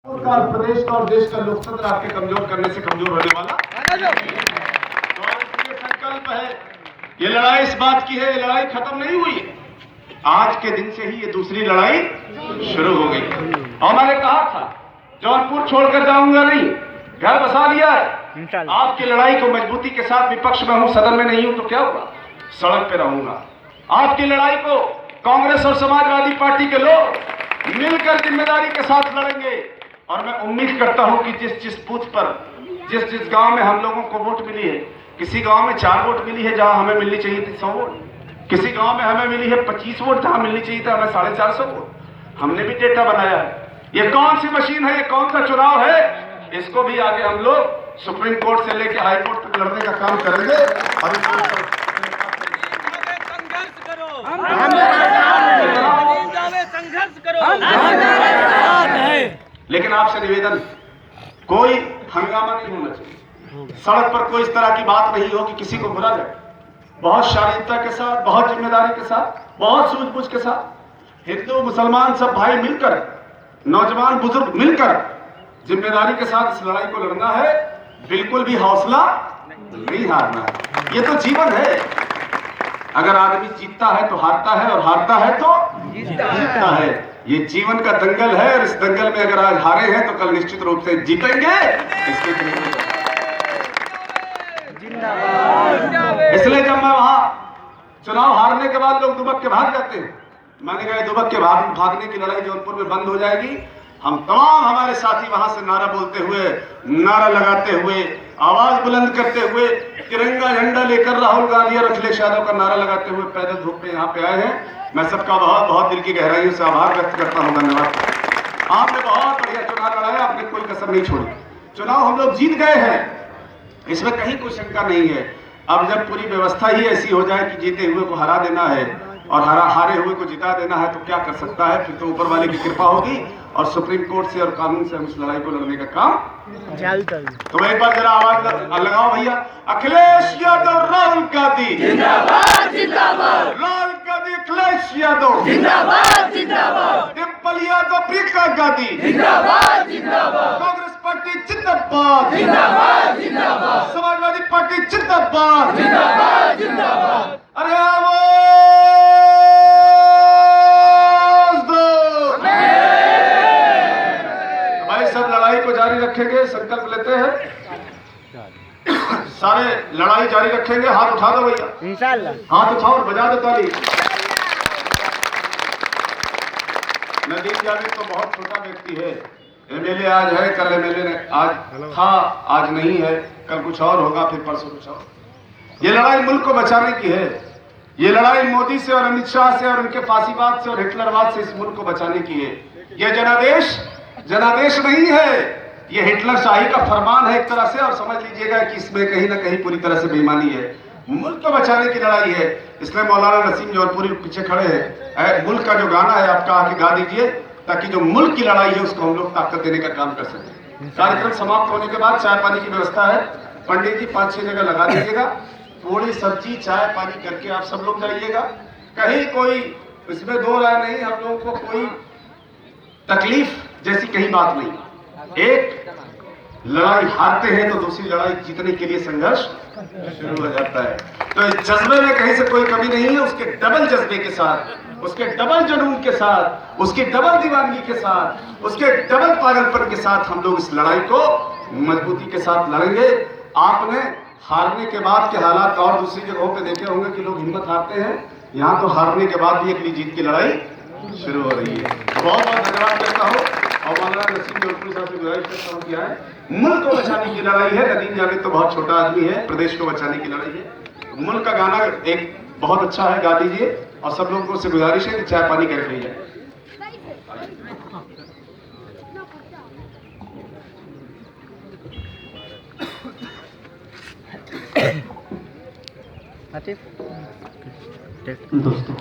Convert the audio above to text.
प्रदेश का और देश का लोकतंत्र आपके कमजोर करने से कमजोर होने वाला तो ये संकल्प है। ये लड़ाई इस बात की है, ये लड़ाई खत्म नहीं हुई है। आज के दिन से ही ये दूसरी लड़ाई शुरू हो गई और मैंने कहा था जौनपुर छोड़कर जाऊंगा नहीं, घर बसा लिया है। आपकी लड़ाई को मजबूती के साथ विपक्ष में हूं, सदन में नहीं हूं तो क्या हुआ, सड़क पे रहूंगा। आपकी लड़ाई को कांग्रेस और समाजवादी पार्टी के लोग मिलकर जिम्मेदारी के साथ लड़ेंगे और मैं उम्मीद करता हूं कि जिस बूथ पर जिस गांव में हम लोगों को वोट मिली है, किसी गांव में 4 वोट मिली है जहां हमें मिलनी चाहिए थी 100 वोट, किसी गांव में हमें मिली है 25 वोट जहां मिलनी चाहिए था हमें 450 वोट। हमने भी डेटा बनाया है। ये कौन सी मशीन है, ये कौन सा चुनाव है, इसको भी आगे हम लोग सुप्रीम कोर्ट से लेकर हाई कोर्ट तक लड़ने का काम करेंगे और संघर्ष करो। लेकिन आपसे निवेदन, कोई हंगामा नहीं होना चाहिए। सड़क पर कोई इस तरह की बात नहीं हो कि किसी को बुरा लगे। बहुत शालीनता के साथ, बहुत जिम्मेदारी के साथ, बहुत सूझबूझ के साथ हिंदू मुसलमान सब भाई मिलकर, नौजवान बुजुर्ग मिलकर जिम्मेदारी के साथ इस लड़ाई को लड़ना है। बिल्कुल भी हौसला नहीं हारना है। ये तो जीवन है। अगर आदमी जीतता है तो हारता है और हारता है तो जीतता है। ये जीवन का दंगल है और इस दंगल में अगर आज हारे हैं तो कल निश्चित रूप से जीतेंगे। इसलिए जब मैं वहां चुनाव हारने के बाद लोग दुबक के भाग जाते हैं, मैंने कहा दुबक के भागने की लड़ाई जौनपुर में बंद हो जाएगी। हम तमाम हमारे साथी वहां से नारा बोलते हुए, नारा लगाते हुए, आवाज बुलंद करते हुए, तिरंगा झंडा लेकर राहुल गांधी और अखिलेश यादव का नारा लगाते हुए पैदल धूप में यहाँ पे आए हैं। मैं सबका बहुत बहुत दिल की गहराइयों से आभार व्यक्त करता हूँ। धन्यवाद। आपने बहुत बढ़िया चुनाव लड़ाया, आपने कोई कसर नहीं छोड़ी। चुनाव हम लोग जीत गए हैं, इसमें कहीं कोई शंका नहीं है। अब जब पूरी व्यवस्था ही ऐसी हो जाए कि जीते हुए को हरा देना है और हारे हुए को जिता देना है तो क्या कर सकता है, फिर तो ऊपर वाले की कृपा होगी और सुप्रीम कोर्ट से और कानून से हम इस लड़ाई को लड़ने का काम। तो एक बार जरा आवाज लगाओ भैया। अखिलेश यादव राहुल गांधी जिंदाबाद जिंदाबाद, राहुल गांधी अखिलेश यादव जिंदाबाद जिंदाबाद, डिम्पल यादव प्रियंका गांधी जिंदाबाद जिंदाबाद, कांग्रेस पार्टी जिंदाबाद जिंदाबाद जिंदाबाद, समाजवादी पार्टी जिंदाबाद जिंदाबाद जिंदाबाद। अरे सब लड़ाई को जारी रखेंगे, संकल्प लेते हैं, सारे लड़ाई जारी रखेंगे। हाथ उठा दो भैया, इंशाल्लाह हाथ उठाओ और बजा दो ताली। नदीम जावेद तो बहुत छोटा व्यक्ति है, एमएलए आज है, कल एमएलए ने आज था, आज नहीं है, कल कुछ और होगा, फिर परसों कुछ और। ये लड़ाई मुल्क को बचाने की है। ये लड़ाई मोदी से और अमित शाह से और उनके फांसीवाद से और हिटलरवाद से इस मुल्क को बचाने की है। ये जनादेश नहीं है, ये हिटलर शाही का फरमान है एक तरह से। और समझ लीजिएगा कि इसमें कहीं ना कहीं पूरी तरह से बेईमानी है। मुल्क को बचाने की लड़ाई है। इसमें मौलाना नसीम जौनपुरी पीछे खड़े हैं। मुल्क का जो गाना है आपका आके गा दीजिए ताकि जो मुल्क की लड़ाई है उसको हम लोग ताकत देने का काम कर सकें। कार्यक्रम समाप्त होने के बाद चाय पानी की व्यवस्था है। पंडित जी 5-6 जगह लगा दीजिएगा। थोड़ी सब्जी चाय पानी करके आप सब लोग जाइएगा। कहीं कोई इसमें दो राय नहीं, हम लोगों को कोई तकलीफ जैसी कहीं बात नहीं। एक लड़ाई हारते हैं तो दूसरी लड़ाई जीतने के लिए संघर्ष शुरू हो जाता है। तो इस जज्बे में कहीं से कोई कमी नहीं है। उसके डबल जज्बे के साथ, उसके डबल जुनून के साथ, उसकी डबल दीवानगी के साथ, उसके डबल पागलपन के साथ हम लोग इस लड़ाई को मजबूती के साथ लड़ेंगे। आपने हारने के बाद के हालात और दूसरी जगहों पे देखे होंगे कि लोग हिम्मत हारते हैं। यहाँ तो हारने के बाद भी अगली जीत की लड़ाई शुरू हो रही है। बहुत बहुत धन्यवाद करता हूँ और मौलाना नसीम जौनपुरी साहब से गुजारिश करता हूँ किया है। मुल्क को बचाने की लड़ाई है। नदीम जावेद तो बहुत छोटा आदमी है, प्रदेश को बचाने की लड़ाई है। मुल्क का गाना एक बहुत अच्छा है, गा दीजिए और सब लोगों से गुजारिश है कि चाय पानी करके ही जाए। दोस्तों